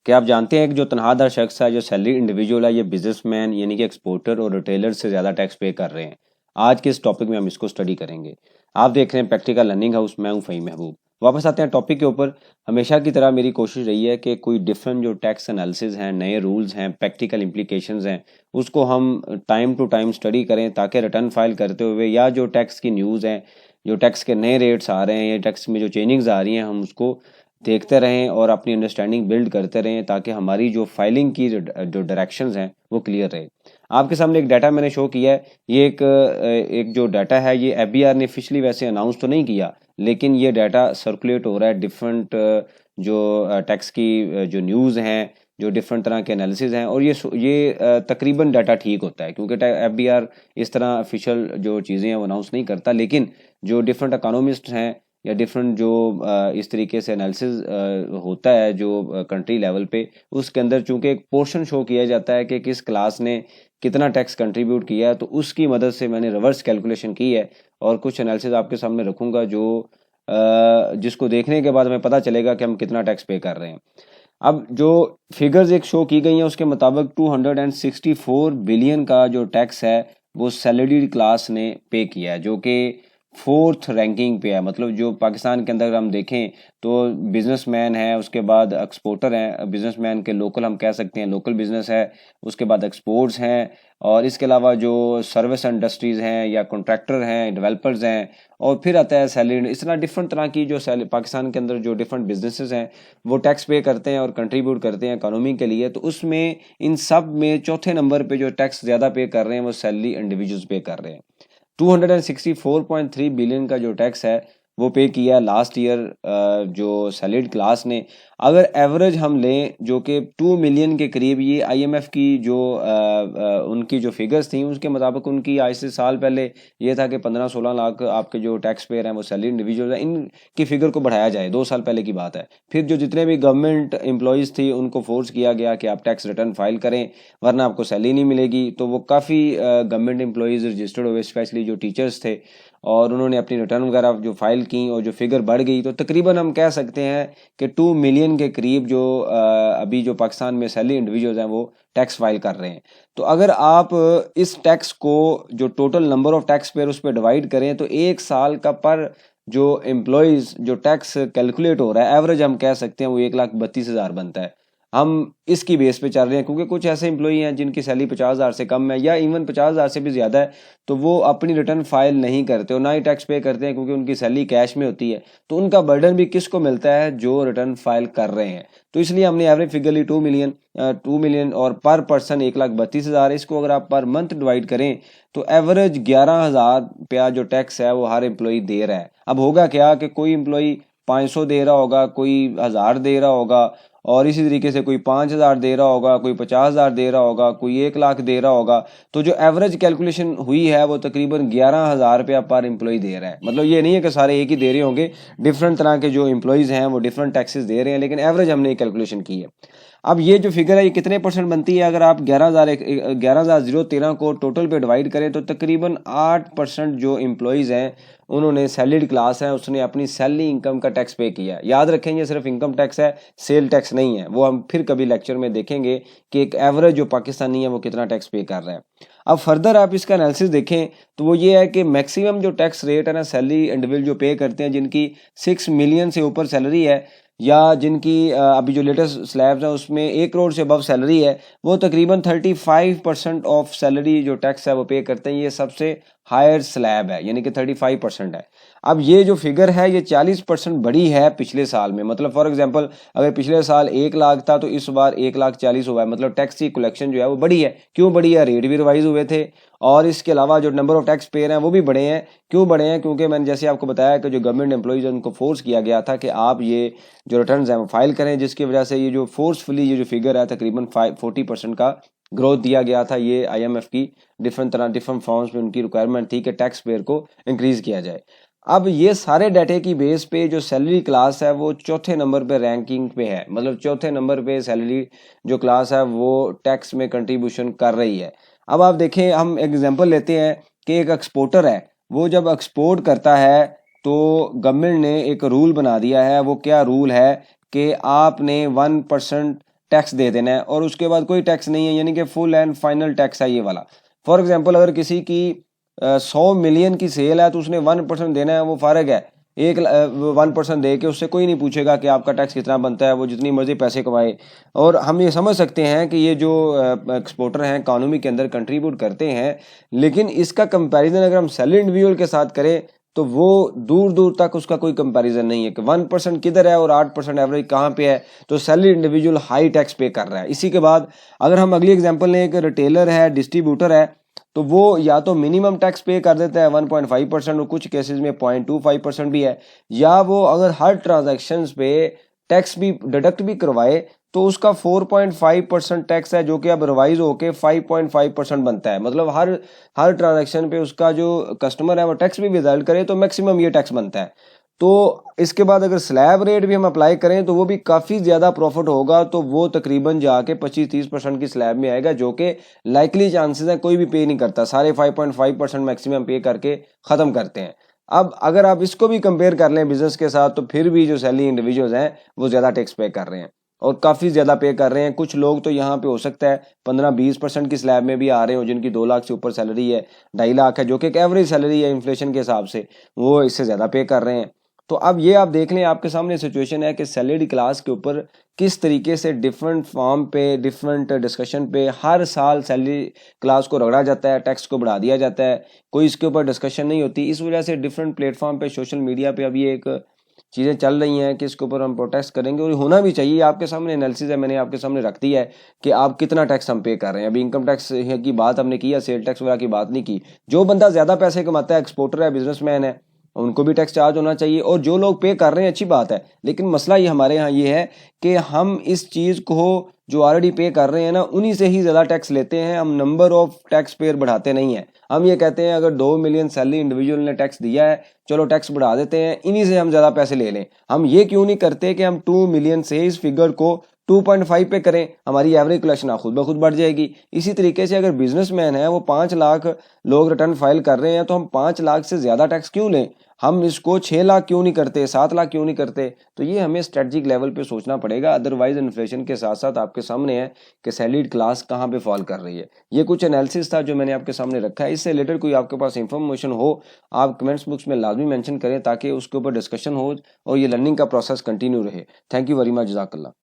क्या आप जानते हैं कि जो तनख्वाहदार शख्स है, जो सैलरी इंडिविजुअल है, ये बिजनेसमैन यानी कि एक्सपोर्टर और रिटेलर से ज़्यादा टैक्स पे कर रहे हैं। आज के इस टॉपिक में हम इसको स्टडी करेंगे। आप देख रहे हैं प्रैक्टिकल लर्निंग हाउस, मैं हूं फ़हीम महबूब। वापस आते हैं टॉपिक के ऊपर। हमेशा की तरह मेरी कोशिश रही है कि कोई डिफरेंट जो टैक्स एनालिसिस हैं, नए रूल्स हैं, प्रैक्टिकल इम्प्लीकेशंस हैं, उसको हम टाइम टू टाइम स्टडी करें, ताकि रिटर्न फाइल करते हुए या जो टैक्स की न्यूज़ हैं, जो टैक्स के नए रेट्स आ रहे हैं या टैक्स में जो चेंजिंग्स आ रही हैं, हम उसको देखते रहें और अपनी अंडरस्टैंडिंग बिल्ड करते रहें, ताकि हमारी जो फाइलिंग की जो डायरेक्शंस हैं वो क्लियर रहे। आपके सामने एक डाटा मैंने शो किया है। ये एक जो डाटा है, ये एफबीआर ने ऑफिशियली वैसे अनाउंस तो नहीं किया, लेकिन ये डाटा सर्कुलेट हो रहा है। डिफरेंट जो टैक्स की जो न्यूज़ हैं, जो डिफरेंट तरह के एनालिसिस हैं, और ये तकरीबन डाटा ठीक होता है, क्योंकि एफबीआर इस तरह ऑफिशियल जो चीज़ें हैं वो अनाउंस नहीं करता। लेकिन जो डिफरेंट इकोनॉमिस्ट हैं या डिफरेंट जो इस तरीके से एनालिसिस होता है जो कंट्री लेवल पे, उसके अंदर चूंकि एक पोर्शन शो किया जाता है कि किस क्लास ने कितना टैक्स कंट्रीब्यूट किया है, तो उसकी मदद से मैंने रिवर्स कैलकुलेशन की है और कुछ एनालिसिस आपके सामने रखूंगा जो जिसको देखने के बाद हमें पता चलेगा कि हम कितना टैक्स पे कर रहे हैं। अब जो फिगर्स एक शो की गई हैं, उसके मुताबिक 264 बिलियन का जो टैक्स है वो सैलरीड क्लास ने पे किया है, जो कि फोर्थ रैंकिंग पे है। मतलब जो पाकिस्तान के अंदर हम देखें तो बिजनेसमैन है, उसके बाद एक्सपोर्टर हैं। बिजनेसमैन के लोकल हम कह सकते हैं, लोकल बिजनेस है, उसके बाद एक्सपोर्ट्स हैं, और इसके अलावा जो सर्विस इंडस्ट्रीज़ हैं या कॉन्ट्रैक्टर हैं, डेवलपर्स हैं, और फिर आता है सैलरी। इस तरह डिफरेंट तरह की जो पाकिस्तान के अंदर जो डिफरेंट बिजनेसेस हैं वो टैक्स पे करते हैं और कंट्रीब्यूट करते हैं इकोनॉमी के लिए। तो उसमें इन सब में चौथे नंबर पे जो टैक्स ज़्यादा पे कर रहे हैं वो सैलरी इंडिविजुअल्स पे कर रहे हैं। 264.3 बिलियन का जो टैक्स है वो पे किया लास्ट ईयर जो सैलरीड क्लास ने। अगर एवरेज हम लें जो कि 2 मिलियन के करीब, ये आईएमएफ की जो उनकी जो फिगर्स थी उसके मुताबिक, उनकी आज से साल पहले ये था कि 15-16 लाख आपके जो टैक्स पेयर हैं वो सैलरी इंडिविजुअल हैं। इनकी फिगर को बढ़ाया जाए, 2 साल पहले की बात है। फिर जो जितने भी गवर्नमेंट एम्प्लॉयज़ थी उनको फोर्स किया गया कि आप टैक्स रिटर्न फाइल करें वरना आपको सैलरी नहीं मिलेगी। तो वो काफ़ी गवर्नमेंट एम्प्लॉयज़ रजिस्टर्ड हुए, स्पेशली जो टीचर्स थे, और उन्होंने अपनी रिटर्न वगैरह जो फाइल की और जो फिगर बढ़ गई, तो तकरीबन हम कह सकते हैं कि 2 मिलियन के करीब जो अभी जो पाकिस्तान में सैलरी इंडिविजुअल्स हैं वो टैक्स फाइल कर रहे हैं। तो अगर आप इस टैक्स को जो total number of tax payer उस पर डिवाइड करें, तो एक साल का पर जो एम्प्लॉयज़ जो टैक्स कैलकुलेट हो रहा है, एवरेज हम कह सकते हैं वो 1,32,000 बनता है। हम इसकी बेस पे चल रहे हैं, क्योंकि कुछ ऐसे एम्प्लॉई हैं जिनकी सैलरी 50,000 से कम है या इवन 50,000 से भी ज़्यादा है, तो वो अपनी रिटर्न फाइल नहीं करते और ना ही टैक्स पे करते हैं, क्योंकि उनकी सैलरी कैश में होती है। तो उनका बर्डन भी किसको मिलता है? जो रिटर्न फाइल कर रहे हैं। तो इसलिए हमने एवरेज फिगर ली 2 मिलियन और पर पर्सन 1,32,000। इसको अगर आप पर मंथ डिवाइड करें तो एवरेज 11,000 रुपया जो टैक्स है वो हर एम्प्लॉई दे रहा है। अब होगा क्या कि कोई एम्प्लॉई 500 दे रहा होगा, कोई 1,000 दे रहा होगा, और इसी तरीके से कोई 5,000 दे रहा होगा, कोई 50,000 दे रहा होगा, कोई 1 लाख दे रहा होगा। तो जो एवरेज कैलकुलेशन हुई है वो तकरीबन 11,000 रुपया पर एम्प्लॉय दे रहा है। मतलब ये नहीं है कि सारे एक ही दे रहे होंगे, डिफरेंट तरह के जो एम्प्लॉयज़ हैं वो डिफरेंट टैक्सेस दे रहे हैं, लेकिन एवरेज हमने कैलकुलेशन की है। अब ये जो फिगर है ये कितने परसेंट बनती है? अगर आप 11,013 को टोटल पे डिवाइड करें तो तकरीबन 8% जो एम्प्लॉयज़ हैं उन्होंने सैलरीड क्लास है, उसने अपनी सैलरी इनकम का टैक्स पे किया है। याद रखें ये सिर्फ इनकम टैक्स है, सेल टैक्स नहीं है। वो हम फिर कभी लेक्चर में देखेंगे कि एक एवरेज जो पाकिस्तानी है वो कितना टैक्स पे कर रहा है। अब फर्दर आप इसका एनालिसिस देखें तो वो ये है कि मैक्सिमम जो टैक्स रेट है ना, सैलरी इंडिविजुअल जो पे करते हैं, जिनकी 6 मिलियन से ऊपर सैलरी है या जिनकी अभी जो लेटेस्ट स्लैब्स हैं उसमें 1 करोड़ से अबव सैलरी है, वो तकरीबन 35% ऑफ सैलरी जो टैक्स है वो पे करते हैं। ये सबसे हायर स्लैब है, यानी कि 35% है। अब ये जो फिगर है ये 40% बढ़ी है पिछले साल में। मतलब फॉर एग्जांपल अगर पिछले साल 1 लाख था तो इस बार 1,40,000 हुआ है। मतलब टैक्स की कलेक्शन जो है वो बढ़ी है। क्यों बढ़ी है? रेट भी रिवाइज हुए थे, और इसके अलावा जो नंबर ऑफ टैक्स पेयर हैं वो भी बढ़े हैं। क्यों बढ़े हैं? क्योंकि मैंने जैसे आपको बताया कि जो गवर्नमेंट एम्प्लॉइज उनको फोर्स किया गया था कि आप ये जो रिटर्न्स हैं वो फाइल करें, जिसकी वजह से ये जो फोर्सफुली ये जो फिगर है तकरीबन 40% का ग्रोथ दिया गया था। ये आईएमएफ की डिफरेंट फॉर्म्स में उनकी रिक्वायरमेंट थी कि टैक्स पेयर को इंक्रीज किया जाए। अब ये सारे डाटे की बेस पे जो सैलरी क्लास है वो चौथे नंबर पे रैंकिंग पे है। मतलब चौथे नंबर पे सैलरी जो क्लास है वो टैक्स में कंट्रीब्यूशन कर रही है। अब आप देखें, हम एग्जांपल लेते हैं कि एक एक्सपोर्टर है, वो जब एक्सपोर्ट करता है तो गवर्नमेंट ने एक रूल बना दिया है। वो क्या रूल है कि आपने 1% टैक्स दे देना है और उसके बाद कोई टैक्स नहीं है, यानी कि फुल एंड फाइनल टैक्स है ये वाला। फॉर एग्जांपल अगर किसी की 100 मिलियन की सेल है तो उसने 1% देना है, वो फारग है, 1% दे के उससे कोई नहीं पूछेगा कि आपका टैक्स कितना बनता है, वो जितनी मर्जी पैसे कमाए। और हम ये समझ सकते हैं कि ये जो एक्सपोर्टर हैं इकोनॉमी के अंदर कंट्रीब्यूट करते हैं, लेकिन इसका कंपैरिजन अगर हम सैलरी इंडिविजुअल के साथ करें तो वो दूर दूर तक उसका कोई कंपैरिजन नहीं है कि 1% किधर है और 8% एवरेज कहाँ पे है। तो सैलरी इंडिविजुअल हाई टैक्स पे कर रहा है। इसी के बाद अगर हम अगली एग्जांपल लें, एक रिटेलर है, डिस्ट्रीब्यूटर है, तो वो या तो मिनिमम टैक्स पे कर देता है 1.5% और कुछ केसेस में 0.25% भी है, या वो अगर हर ट्रांजैक्शंस पे टैक्स भी डिडक्ट भी करवाए तो उसका 4.5% टैक्स है, जो कि अब रिवाइज होके 5.5% बनता है। मतलब हर ट्रांजैक्शन पे उसका जो कस्टमर है वो टैक्स भी विदड्रॉ करे तो मैक्सिमम ये टैक्स बनता है। तो इसके बाद अगर स्लैब रेट भी हम अप्लाई करें तो वो भी काफ़ी ज़्यादा प्रॉफिट होगा, तो वो तकरीबन जाके 25-30% की स्लैब में आएगा, जो कि लाइकली चांसेस है कोई भी पे नहीं करता, सारे 5.5% मैक्सिमम पे करके ख़त्म करते हैं। अब अगर आप इसको भी कंपेयर कर लें बिजनेस के साथ, तो फिर भी जो सैलरी इंडिविजुअल्स हैं वो ज़्यादा टैक्स पे कर रहे हैं और काफ़ी ज़्यादा पे कर रहे हैं। कुछ लोग तो यहाँ पे हो सकता है 15-20% की स्लैब में भी आ रहे हो, जिनकी 2 लाख से ऊपर सैलरी है, 2.5 लाख है, जो कि एक एवरेज सैलरी है इन्फ्लेशन के हिसाब से, वो इससे ज़्यादा पे कर रहे हैं। तो अब ये आप देख लें, आपके सामने सिचुएशन है कि सैलरी क्लास के ऊपर किस तरीके से डिफरेंट फॉर्म पे, डिफरेंट डिस्कशन पे हर साल सैलरी क्लास को रगड़ा जाता है, टैक्स को बढ़ा दिया जाता है, कोई इसके ऊपर डिस्कशन नहीं होती। इस वजह से डिफरेंट प्लेटफॉर्म पे, सोशल मीडिया पे अभी एक चीज़ें चल रही हैं कि इसके ऊपर हम प्रोटेस्ट करेंगे, और होना भी चाहिए। आपके सामने एनालिसिस है, मैंने आपके सामने रख दिया है कि आप कितना टैक्स हम पे कर रहे हैं। अभी इनकम टैक्स की बात हमने की है, सेल टैक्स वगैरह की बात नहीं की। जो बंदा ज़्यादा पैसे कमाता है, एक्सपोर्टर है, बिजनेसमैन है, उनको भी टैक्स चार्ज होना चाहिए, और जो लोग पे कर रहे हैं अच्छी बात है। लेकिन मसला ये हमारे यहाँ ये है कि हम इस चीज़ को जो ऑलरेडी पे कर रहे हैं ना, उन्हीं से ही ज़्यादा टैक्स लेते हैं। हम नंबर ऑफ टैक्स पेयर बढ़ाते नहीं हैं। हम ये कहते हैं अगर 2 मिलियन सैलरी इंडिविजुअल ने टैक्स दिया है, चलो टैक्स बढ़ा देते हैं, इन्हीं से हम ज़्यादा पैसे ले लें। हम ये क्यों नहीं करते कि हम 2 मिलियन से इस फिगर को 2.5 पे करें, हमारी एवरेज कलेक्शन खुद ब खुद बढ़ जाएगी। इसी तरीके से अगर बिजनेसमैन है, वो 5 लाख लोग रिटर्न फाइल कर रहे हैं, तो हम 5 लाख से ज़्यादा टैक्स क्यों लें? हम इसको 6 लाख क्यों नहीं करते, 7 लाख क्यों नहीं करते? तो ये हमें स्ट्रेटजिक लेवल पे सोचना पड़ेगा। अदरवाइज इन्फ्लेशन के साथ साथ आपके सामने है कि सैलरीड क्लास कहाँ पे फॉल कर रही है। ये कुछ एनालिसिस था जो मैंने आपके सामने रखा है। इससे रिलेटेड कोई आपके पास इंफॉर्मेशन हो, आप कमेंट्स बॉक्स में लाजमी मेंशन करें ताकि उसके ऊपर डिस्कशन हो और ये लर्निंग का प्रोसेस कंटिन्यू रहे। थैंक यू वेरी मच, जज़ाकल्लाह।